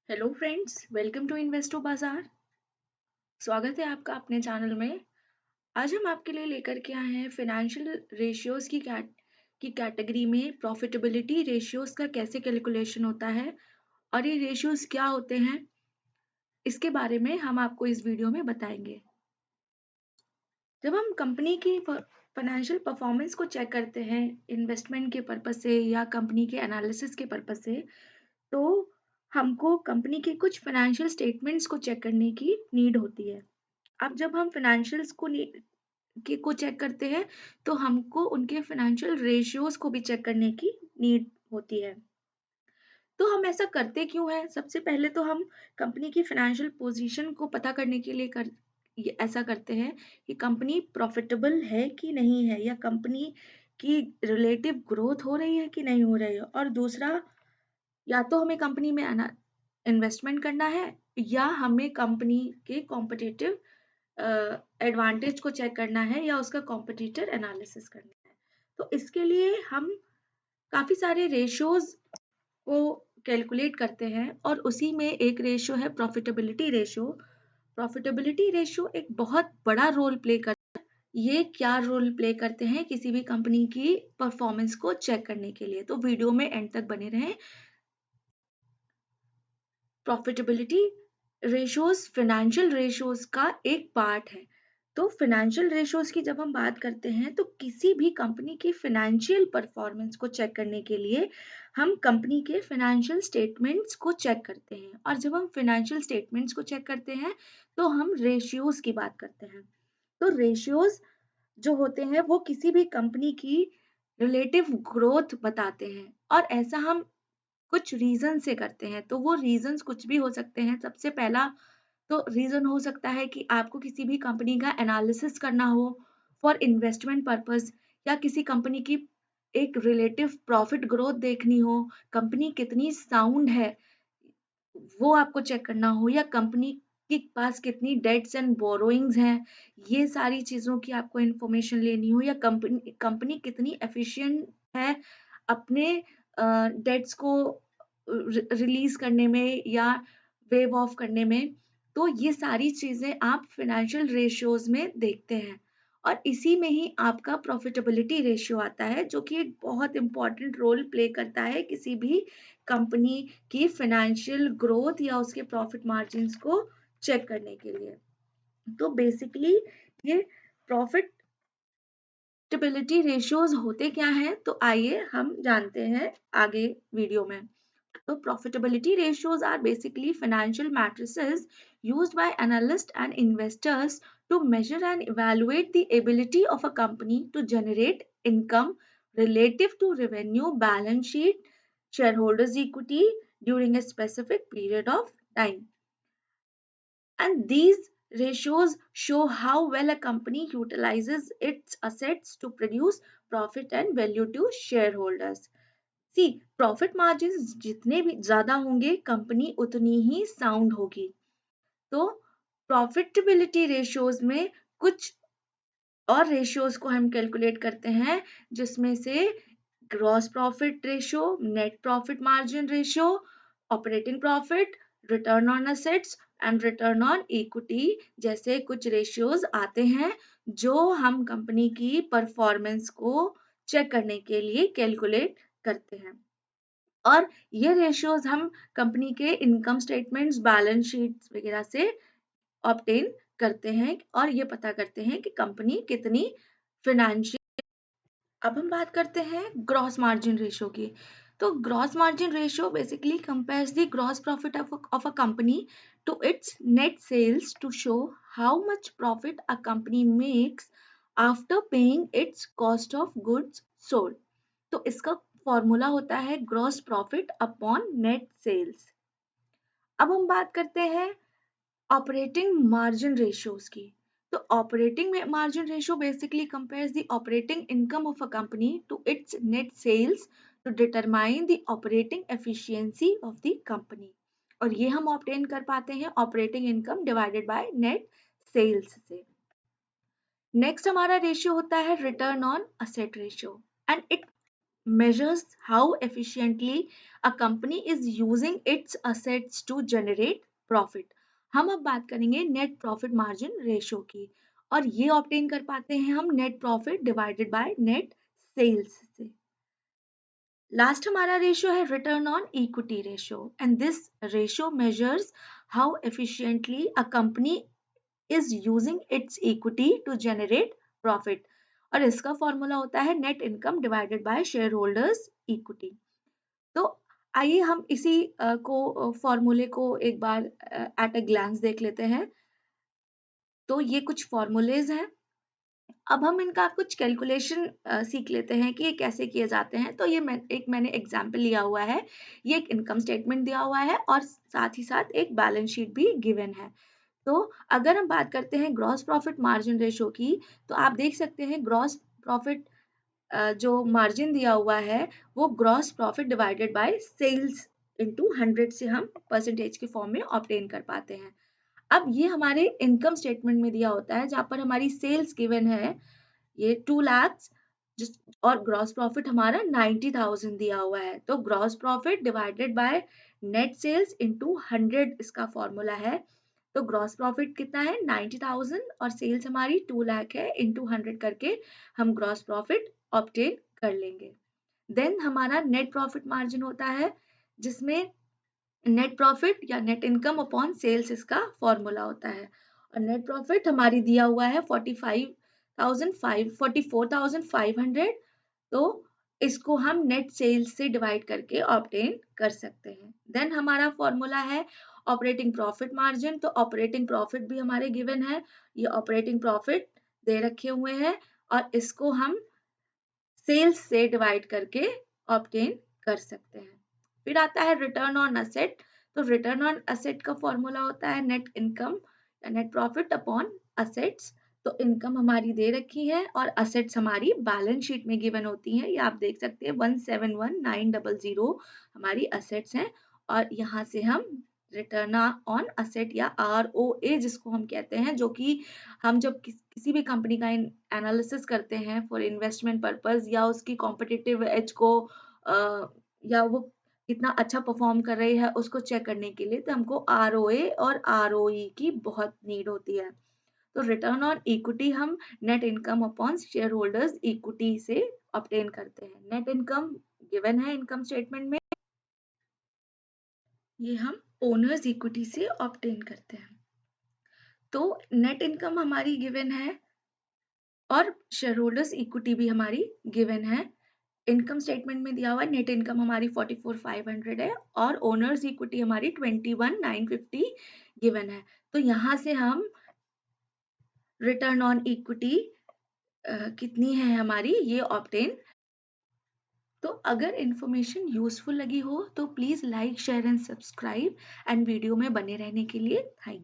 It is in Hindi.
हेलो फ्रेंड्स, वेलकम टू इन्वेस्टो बाजार। स्वागत है आपका अपने चैनल में। आज हम आपके लिए लेकर के आए हैं फाइनेंशियल रेशियोज की कैटेगरी में प्रॉफिटेबिलिटी रेशियोज का कैसे कैलकुलेशन होता है और ये रेशियोज क्या होते हैं, इसके बारे में हम आपको इस वीडियो में बताएंगे। जब हम कंपनी की फाइनेंशियल परफॉर्मेंस को चेक करते हैं इन्वेस्टमेंट के पर्पज से या कंपनी के एनालिसिस के पर्पज से, तो हमको कंपनी के कुछ फाइनेंशियल स्टेटमेंट्स को चेक करने की नीड होती है। अब जब हम फाइनेंशियल्स को चेक करते हैं, तो हमको उनके फाइनेंशियल रेशियोज को भी चेक करने की नीड होती है। तो हम ऐसा करते क्यों हैं? सबसे पहले तो हम कंपनी की फाइनेंशियल पोजीशन को पता करने के लिए ऐसा करते हैं कि कंपनी प्रॉफिटेबल है कि नहीं है, या कंपनी की रिलेटिव ग्रोथ हो रही है कि नहीं हो रही है। और दूसरा, या तो हमें कंपनी में इन्वेस्टमेंट करना है, या हमें कंपनी के कॉम्पिटिटिव एडवांटेज को चेक करना है, या उसका कॉम्पिटिटर एनालिसिस करना है। तो इसके लिए हम काफी सारे रेशियोज को कैलकुलेट करते हैं, और उसी में एक रेशियो है प्रॉफिटेबिलिटी रेशियो। प्रॉफिटेबिलिटी रेशियो एक बहुत बड़ा रोल प्ले करता है। ये क्या रोल प्ले करते हैं किसी भी कंपनी की परफॉर्मेंस को चेक करने के लिए, तो वीडियो में एंड तक बने रहें। प्रॉफिटेबिलिटी रेशियोज फाइनेंशियल रेशियोज का एक पार्ट है। तो फाइनेंशियल रेशियोज की जब हम बात करते हैं, तो किसी भी कंपनी की फाइनेंशियल परफॉर्मेंस को चेक करने के लिए हम कंपनी के फाइनेंशियल स्टेटमेंट्स को चेक करते हैं, और जब हम फाइनेंशियल स्टेटमेंट्स को चेक करते हैं, तो हम रेशियोज की बात करते हैं। तो रेशियोज जो होते हैं वो किसी भी कंपनी की रिलेटिव ग्रोथ बताते हैं, और ऐसा हम कुछ रीजन से करते हैं। तो वो रीजंस कुछ भी हो सकते हैं। सबसे पहला तो रीजन हो सकता है कि आपको किसी भी कंपनी का एनालिसिस करना हो फॉर इन्वेस्टमेंट पर्पस, या किसी कंपनी की एक रिलेटिव प्रॉफिट ग्रोथ देखनी हो, कंपनी कितनी साउंड है वो आपको चेक करना हो, या कंपनी के पास कितनी डेट्स एंड बोरोइंग्स हैं, ये सारी चीजों की आपको इंफॉर्मेशन लेनी हो, या कंपनी कंपनी कितनी एफिशिएंट है अपने डेट्स को रिलीज करने में या वेव ऑफ करने में। तो ये सारी चीजें आप फाइनेंशियल रेशियोज में देखते हैं, और इसी में ही आपका प्रॉफिटेबिलिटी रेशियो आता है, जो कि एक बहुत इंपॉर्टेंट रोल प्ले करता है किसी भी कंपनी की फाइनेंशियल ग्रोथ या उसके प्रॉफिट मार्जिन्स को चेक करने के लिए। तो बेसिकली ये प्रॉफिटेबिलिटी रेशियोज होते क्या हैं, तो आइए हम जानते हैं आगे वीडियो में। So profitability ratios are basically financial matrices used by analysts and investors to measure and evaluate the ability of a company to generate income relative to revenue, balance sheet, shareholders equity during a specific period of time. And these ratios show how well a company utilizes its assets to produce profit and value to shareholders. See profit margin जितने भी ज्यादा होंगे, कंपनी उतनी ही साउंड होगी। तो प्रॉफिटेबिलिटी रेशियोज में कुछ और रेशियोज को हम कैलकुलेट करते हैं, जिसमें से gross profit ratio, net profit margin ratio, operating profit, return on assets and return on equity जैसे कुछ रेशियोज आते हैं, जो हम कंपनी की परफॉर्मेंस को चेक करने के लिए कैलकुलेट करते हैं। और ये रेशियोज हम कंपनी के इनकम स्टेटमेंट्स, बैलेंस शीट्स वगैरह से ऑब्टेन करते हैं, और ये पता करते हैं कि कंपनी कितनी फाइनेंशियल। अब हम बात करते हैं ग्रॉस मार्जिन रेशियो की। तो gross margin ratio basically compares the gross profit of a company to its net sales to show how much profit a company makes after paying its cost of goods sold. तो इसका फॉर्मूला होता है gross profit upon net sales. अब हम बात करते हैं ऑपरेटिंग मार्जिन रेशियोज की। तो operating margin ratio basically compares the operating income of a company to its net sales to determine the operating efficiency of the company, और ये हम ऑब्टेन कर पाते हैं operating income divided by net sales से। नेक्स्ट हमारा रेशियो होता है return on asset ratio, and it measures how efficiently a company is using its assets to generate profit. हम अब बात करेंगे नेट प्रॉफिट मार्जिन रेशो की, और ये ऑब्टेन कर पाते हैं हम net profit divided by net sales से। लास्ट हमारा रेशियो है return on equity ratio, and this ratio measures how efficiently a company is using its equity to generate profit, और इसका फॉर्मूला होता है net income divided by share holders equity. तो आइए हम इसी को फॉर्मूले को एक बार एट अ ग्लांस देख लेते हैं। तो ये कुछ फॉर्मूलेज हैं, अब हम इनका कुछ कैलकुलेशन सीख लेते हैं कि ये कैसे किए जाते हैं। तो ये मैंने एग्जाम्पल लिया हुआ है, ये एक इनकम स्टेटमेंट दिया हुआ है और साथ ही साथ एक बैलेंस शीट भी गिवन है। तो अगर हम बात करते हैं ग्रॉस प्रॉफिट मार्जिन रेशो की, तो आप देख सकते हैं ग्रॉस प्रॉफिट जो मार्जिन दिया हुआ है वो gross profit divided by sales into 100 से हम परसेंटेज के फॉर्म में ऑब्टेन कर पाते हैं। अब ये हमारे इनकम स्टेटमेंट में दिया होता है जहाँ पर हमारी सेल्स गिवन है ये 2 lakhs और ग्रॉस प्रॉफिट हमारा 90,000 दिया हुआ है। तो gross profit divided by net sales into 100 इसका फॉर्मूला है। तो ग्रॉस प्रॉफिट कितना है 90,000 और सेल्स हमारी 2 लाख है, इनटू 100 करके हम ग्रॉस प्रॉफिट ऑब्टेन कर लेंगे। देन हमारा नेट प्रॉफिट मार्जिन होता है जिसमें नेट प्रॉफिट या नेट इनकम अपॉन सेल्स इसका फॉर्मूला होता है, और नेट प्रॉफिट हमारी दिया हुआ है 44,500, तो इसको हम नेट सेल्स से डिवाइड करके ऑब्टेन कर सकते हैं। देन हमारा फॉर्मूला है ऑपरेटिंग प्रॉफिट मार्जिन, तो ऑपरेटिंग प्रॉफिट भी हमारे गिवन है, ये ऑपरेटिंग प्रॉफिट दे रखे हुए हैं और इसको हम सेल्स से डिवाइड करके ऑब्टेन कर सकते हैं। फिर आता है रिटर्न ऑन असेट, तो रिटर्न ऑन असेट का फॉर्मूला होता है नेट इनकम या नेट प्रॉफिट अपॉन असेट्स। तो इनकम हमारी दे रखी है और असेट्स हमारी बैलेंस शीट में गिवन होती हैं, ये आप देख सकते हैं 171,900 हमारी असेट्स हैं, और यहाँ से हम रिटर्न ऑन असेट या ROA जिसको हम कहते हैं, जो कि हम जब किसी भी कंपनी का एनालिसिस करते हैं फॉर इन्वेस्टमेंट पर्पस या उसकी कॉम्पिटिटिव एज को या वो कितना अच्छा परफॉर्म कर रही है उसको चेक करने के लिए, तो हमको ROA और ROE की बहुत नीड होती है। तो रिटर्न ऑन इक्विटी हम net income upon share holders equity से ऑब्टेन करते हैं। नेट इनकम गिवन है इनकम स्टेटमेंट में, ये हम ओनर्स इक्विटी से ऑब्टेन करते हैं। तो नेट इनकम हमारी गिवन है और शेयर होल्डर्स इक्विटी भी हमारी गिवन है। इनकम स्टेटमेंट में दिया हुआ नेट इनकम हमारी 44,500 है और ओनर्स इक्विटी हमारी 21,950 गिवन है। तो यहाँ से हम रिटर्न ऑन इक्विटी कितनी है हमारी ये ऑब्टेन। तो अगर इन्फॉर्मेशन यूजफुल लगी हो तो please like share and subscribe, and video में बने रहने के लिए थैंक यू।